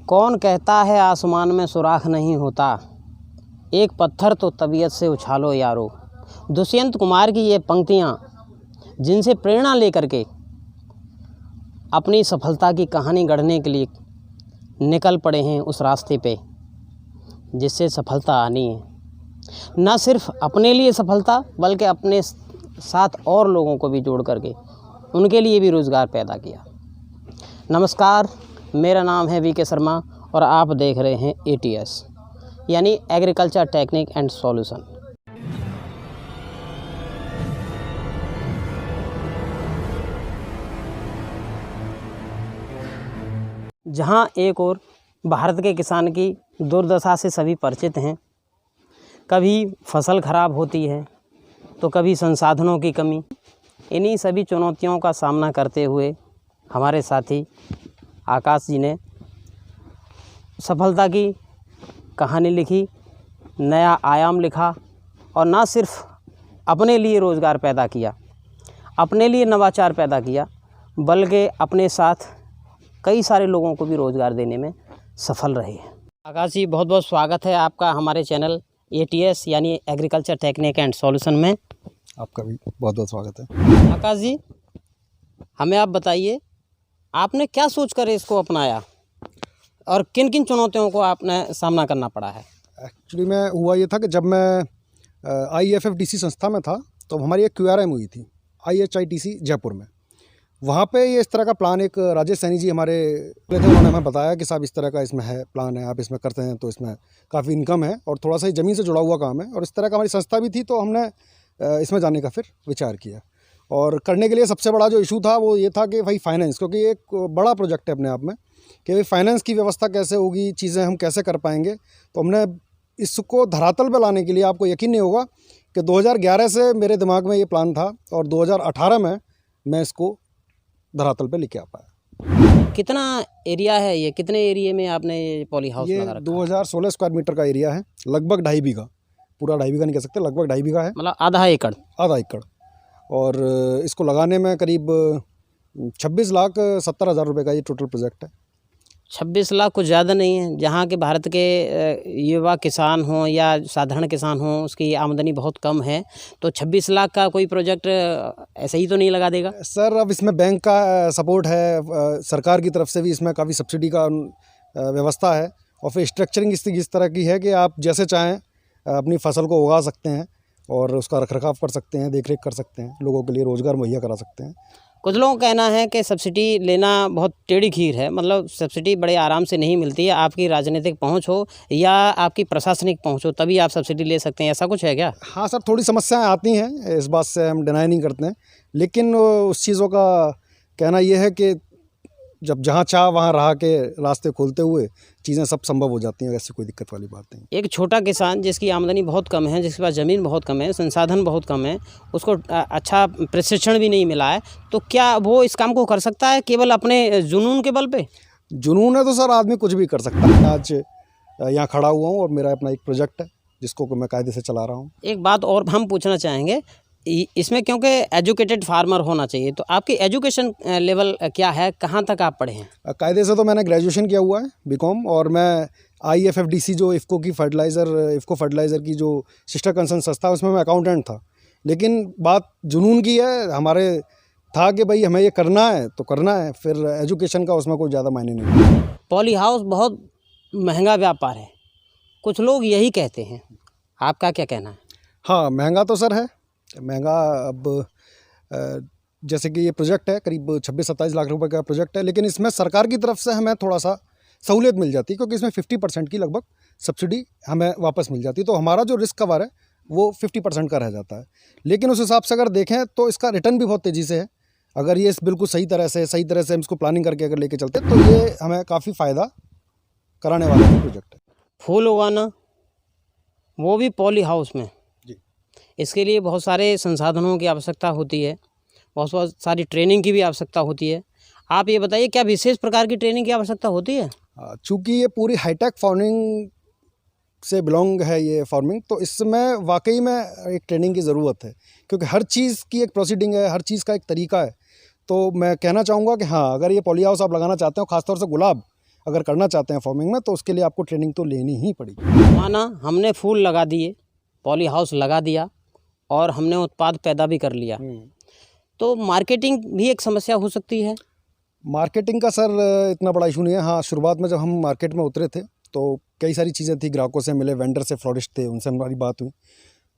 कौन कहता है आसमान में सुराख नहीं होता, एक पत्थर तो तबीयत से उछालो यारो। दुष्यंत कुमार की ये पंक्तियाँ जिनसे प्रेरणा लेकर के अपनी सफलता की कहानी गढ़ने के लिए निकल पड़े हैं उस रास्ते पे जिससे सफलता आनी है। न सिर्फ अपने लिए सफलता बल्कि अपने साथ और लोगों को भी जोड़ करके उनके लिए भी रोज़गार पैदा किया। नमस्कार, मेरा नाम है वीके शर्मा और आप देख रहे हैं ATS यानी एग्रीकल्चर टेक्निक एंड सॉल्यूशन। जहां एक और भारत के किसान की दुर्दशा से सभी परिचित हैं। कभी फसल खराब होती है तो कभी संसाधनों की कमी। इन्हीं सभी चुनौतियों का सामना करते हुए हमारे साथी आकाश जी ने सफलता की कहानी लिखी, नया आयाम लिखा और ना सिर्फ अपने लिए रोज़गार पैदा किया, अपने लिए नवाचार पैदा किया, बल्कि अपने साथ कई सारे लोगों को भी रोज़गार देने में सफल रहे हैं। आकाश जी, बहुत बहुत स्वागत है आपका हमारे चैनल ATS यानी एग्रीकल्चर टेक्निक एंड सॉल्यूशन में। आपका भी बहुत बहुत स्वागत है। आकाश जी, हमें आप बताइए, आपने क्या सोचकर इसको अपनाया और किन किन चुनौतियों को आपने सामना करना पड़ा है? एक्चुअली में हुआ ये था कि जब मैं IFFDC संस्था में था तो हमारी एक QRM हुई थी IHITC जयपुर में। वहाँ पे ये इस तरह का प्लान एक राजेश सैनी जी हमारे थे, उन्होंने हमें बताया कि साहब इस तरह का इसमें है प्लान है, आप इसमें करते हैं तो इसमें काफ़ी इनकम है और थोड़ा सा ज़मीन से जुड़ा हुआ काम है और इस तरह का हमारी संस्था भी थी। तो हमने इसमें जाने का फिर विचार किया और करने के लिए सबसे बड़ा जो इशू था वो ये था कि भाई फाइनेंस, क्योंकि एक बड़ा प्रोजेक्ट है अपने आप में कि भाई फाइनेंस की व्यवस्था कैसे होगी, चीज़ें हम कैसे कर पाएंगे। तो हमने इसको धरातल पर लाने के लिए, आपको यकीन नहीं होगा कि 2011 से मेरे दिमाग में ये प्लान था और 2018 में मैं इसको धरातल पे लेके आ पाया। कितना एरिया है ये? कितने एरिया में आपने ये पॉली हाउस लगा रखा है? 2016 स्क्वायर मीटर का एरिया है, लगभग 2.5 बीघा, पूरा 2.5 बीघा नहीं कह सकते, लगभग 2.5 बीघा है, मतलब आधा एकड़। आधा एकड़। और इसको लगाने में करीब 26,70,000 रुपये का ये टोटल प्रोजेक्ट है। 26 लाख कुछ ज़्यादा नहीं है। जहाँ के भारत के युवा किसान हों या साधारण किसान हों, उसकी आमदनी बहुत कम है, तो 26 लाख का कोई प्रोजेक्ट ऐसे ही तो नहीं लगा देगा सर। अब इसमें बैंक का सपोर्ट है, सरकार की तरफ से भी इसमें काफ़ी सब्सिडी का व्यवस्था है और फिर स्ट्रक्चरिंग इस तरह की है कि आप जैसे चाहें अपनी फसल को उगा सकते हैं और उसका रखरखाव कर सकते हैं, देखरेख कर सकते हैं, लोगों के लिए रोज़गार मुहैया करा सकते हैं। कुछ लोगों का कहना है कि सब्सिडी लेना बहुत टेढ़ी खीर है, मतलब सब्सिडी बड़े आराम से नहीं मिलती है। आपकी राजनीतिक पहुंच हो या आपकी प्रशासनिक पहुंच हो तभी आप सब्सिडी ले सकते हैं, ऐसा कुछ है क्या? हाँ सर, थोड़ी समस्याएं आती हैं, इस बात से हम डिनाई नहीं करते हैं, लेकिन उस चीज़ों का कहना यह है कि जब जहाँ चाह वहाँ रहा के रास्ते खोलते हुए चीज़ें सब संभव हो जाती हैं, ऐसी कोई दिक्कत वाली बात नहीं। एक छोटा किसान जिसकी आमदनी बहुत कम है, जिसके पास ज़मीन बहुत कम है, संसाधन बहुत कम है, उसको अच्छा प्रशिक्षण भी नहीं मिला है, तो क्या वो इस काम को कर सकता है केवल अपने जुनून के बल पे? जुनून है तो सर आदमी कुछ भी कर सकता है। आज यहाँ खड़ा हुआ हूँ और मेरा अपना एक प्रोजेक्ट है जिसको मैं कायदे से चला रहा हूँ। एक बात और हम पूछना चाहेंगे इसमें, क्योंकि एजुकेटेड फार्मर होना चाहिए, तो आपकी एजुकेशन लेवल क्या है, कहाँ तक आप पढ़े हैं? कायदे से तो मैंने ग्रेजुएशन किया हुआ है BCom, और मैं IFFDC जो इफ़को फर्टिलाइज़र की जो सिस्टर कंसर्न संस्था है उसमें मैं अकाउंटेंट था। लेकिन बात जुनून की है, हमारे था कि भाई हमें ये करना है तो करना है, फिर एजुकेशन का उसमें कोई ज़्यादा मायने नहीं। पॉली हाउस बहुत महंगा व्यापार है, कुछ लोग यही कहते हैं, आपका क्या कहना है? हाँ, महंगा तो सर है, महंगा। अब जैसे कि ये प्रोजेक्ट है करीब 26-27 लाख रुपए का प्रोजेक्ट है, लेकिन इसमें सरकार की तरफ से हमें थोड़ा सा सहूलियत मिल जाती है क्योंकि इसमें 50% की लगभग सब्सिडी हमें वापस मिल जाती है। तो हमारा जो रिस्क कवर है वो 50% का रह जाता है। लेकिन उस हिसाब से अगर देखें तो इसका रिटर्न भी बहुत तेज़ी से है। अगर ये बिल्कुल सही तरह से हम इसको प्लानिंग करके अगर लेके चलते तो ये हमें काफ़ी फ़ायदा कराने वाला प्रोजेक्ट है। फूल उगाना, वो भी पॉली हाउस में, इसके लिए बहुत सारे संसाधनों की आवश्यकता होती है, बहुत सारी ट्रेनिंग की भी आवश्यकता होती है। आप ये बताइए, क्या विशेष प्रकार की ट्रेनिंग की आवश्यकता होती है? चूँकि ये पूरी हाईटेक फार्मिंग से बिलोंग है ये फार्मिंग, तो इसमें वाकई में एक ट्रेनिंग की ज़रूरत है क्योंकि हर चीज़ की एक प्रोसीडिंग है, हर चीज़ का एक तरीका है। तो मैं कहना चाहूँगा कि हाँ, अगर ये पॉली हाउस आप लगाना चाहते हो, ख़ासतौर से गुलाब, अगर करना चाहते हैं फार्मिंग में तो उसके लिए आपको ट्रेनिंग तो लेनी ही पड़ेगी। माना हमने फूल लगा दिए, पॉली हाउस लगा दिया और हमने उत्पाद पैदा भी कर लिया, तो मार्केटिंग भी एक समस्या हो सकती है। मार्केटिंग का सर इतना बड़ा इशू नहीं है। हाँ, शुरुआत में जब हम मार्केट में उतरे थे तो कई सारी चीज़ें थी, ग्राहकों से मिले, वेंडर से, फ्लोरिस्ट थे, उनसे हमारी बात हुई।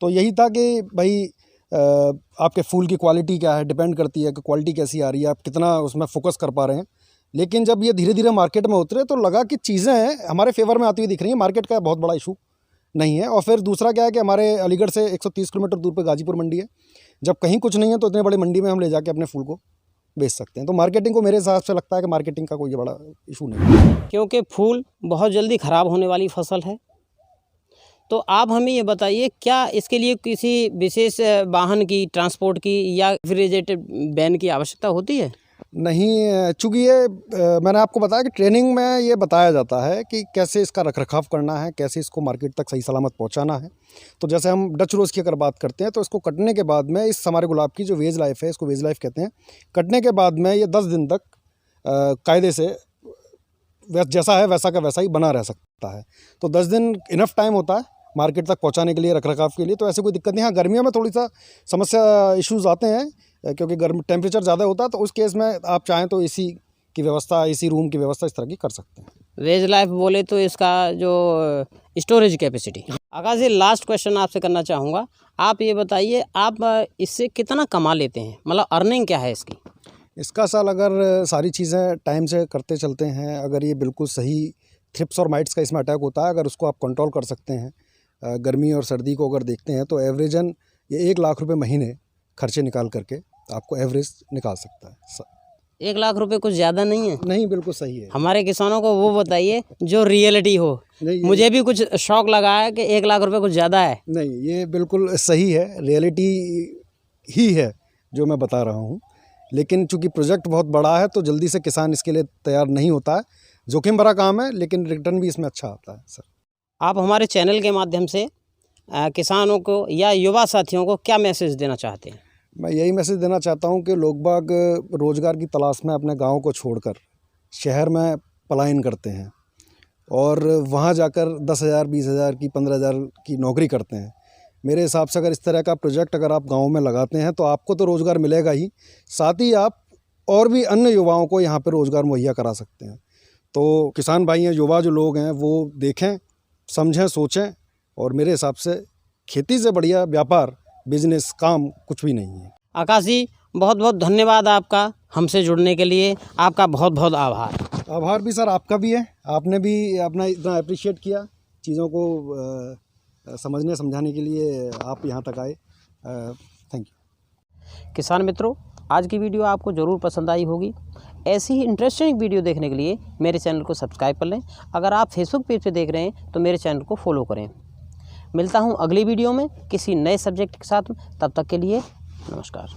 तो यही था कि भाई आपके फूल की क्वालिटी क्या है, डिपेंड करती है कि क्वालिटी कैसी आ रही है, आप कितना उसमें फोकस कर पा रहे हैं। लेकिन जब ये धीरे धीरे मार्केट में उतरे तो लगा कि चीज़ें हमारे फेवर में आती हुई दिख रही हैं, मार्केट का बहुत बड़ा इशू नहीं है। और फिर दूसरा क्या है कि हमारे अलीगढ़ से 130 किलोमीटर दूर पे गाजीपुर मंडी है। जब कहीं कुछ नहीं है तो इतने बड़े मंडी में हम ले जाके अपने फूल को बेच सकते हैं। तो मार्केटिंग को मेरे हिसाब से लगता है कि मार्केटिंग का कोई बड़ा इशू नहीं है, क्योंकि फूल बहुत जल्दी ख़राब होने वाली फसल है। तो आप हमें ये बताइए, क्या इसके लिए किसी विशेष वाहन की, ट्रांसपोर्ट की या रेफ्रिजरेटेड वैन की आवश्यकता होती है? नहीं। चूँकि ये मैंने आपको बताया कि ट्रेनिंग में ये बताया जाता है कि कैसे इसका रखरखाव करना है, कैसे इसको मार्केट तक सही सलामत पहुंचाना है। तो जैसे हम डच रोज़ की अगर बात करते हैं तो इसको कटने के बाद में इस हमारे गुलाब की जो वेज लाइफ है, इसको वेज लाइफ कहते हैं, कटने के बाद में ये 10 दिन तक कायदे से जैसा है वैसा का वैसा ही बना रह सकता है। तो 10 दिन इनफ टाइम होता है मार्केट तक पहुंचाने के लिए, रखरखाव के लिए। तो ऐसे कोई दिक्कत नहीं। हाँ, गर्मियों में थोड़ी सा समस्या इश्यूज़ आते हैं क्योंकि गर्म टेम्परेचर ज़्यादा होता है। तो उस केस में आप चाहें तो एसी की व्यवस्था, एसी रूम की व्यवस्था इस तरह की कर सकते हैं। वेज लाइफ बोले तो इसका जो स्टोरेज कैपेसिटी। आकाश जी, लास्ट क्वेश्चन आपसे करना चाहूँगा। आप ये बताइए, आप इससे कितना कमा लेते हैं, मतलब अर्निंग क्या है इसकी? इसका साल अगर सारी चीज़ें टाइम से करते चलते हैं, अगर ये बिल्कुल सही थ्रिप्स और माइट्स का इसमें अटैक होता है, अगर उसको आप कंट्रोल कर सकते हैं, गर्मी और सर्दी को अगर देखते हैं तो एवरेजन ये 1 लाख रुपए महीने खर्चे निकाल करके आपको एवरेज निकाल सकता है। 1 लाख रुपए कुछ ज़्यादा नहीं है? नहीं, बिल्कुल सही है। हमारे किसानों को वो बताइए जो रियलिटी हो। मुझे भी कुछ शौक लगा है कि 1 लाख रुपए कुछ ज़्यादा है। नहीं, ये बिल्कुल सही है, रियलिटी ही है जो मैं बता रहा हूँ। लेकिन चूंकि प्रोजेक्ट बहुत बड़ा है तो जल्दी से किसान इसके लिए तैयार नहीं होता है। जोखिम भरा काम है लेकिन रिटर्न भी इसमें अच्छा आता है। सर, आप हमारे चैनल के माध्यम से किसानों को या युवा साथियों को क्या मैसेज देना चाहते हैं? मैं यही मैसेज देना चाहता हूँ कि लोग बाग रोज़गार की तलाश में अपने गांव को छोड़कर शहर में पलायन करते हैं और वहाँ जाकर 10,000, 20,000 की, 15,000 की नौकरी करते हैं। मेरे हिसाब से अगर इस तरह का प्रोजेक्ट अगर आप गांव में लगाते हैं तो आपको तो रोज़गार मिलेगा ही, साथ ही आप और भी अन्य युवाओं को यहाँ पर रोज़गार मुहैया करा सकते हैं। तो किसान भाई हैं, युवा जो लोग हैं, वो देखें, समझें, सोचें। और मेरे हिसाब से खेती से बढ़िया व्यापार, बिजनेस, काम कुछ भी नहीं है। आकाश जी, बहुत बहुत धन्यवाद आपका हमसे जुड़ने के लिए। आपका बहुत बहुत आभार। आभार भी सर आपका भी है। आपने भी अपना इतना अप्रिशिएट किया, चीज़ों को समझने समझाने के लिए आप यहाँ तक आए। Thank you. किसान मित्रों, आज की वीडियो आपको ज़रूर पसंद आई होगी। ऐसी ही इंटरेस्टिंग वीडियो देखने के लिए मेरे चैनल को सब्सक्राइब कर लें। अगर आप फेसबुक पेज पे देख रहे हैं तो मेरे चैनल को फॉलो करें। मिलता हूँ अगली वीडियो में किसी नए सब्जेक्ट के साथ। तब तक के लिए नमस्कार।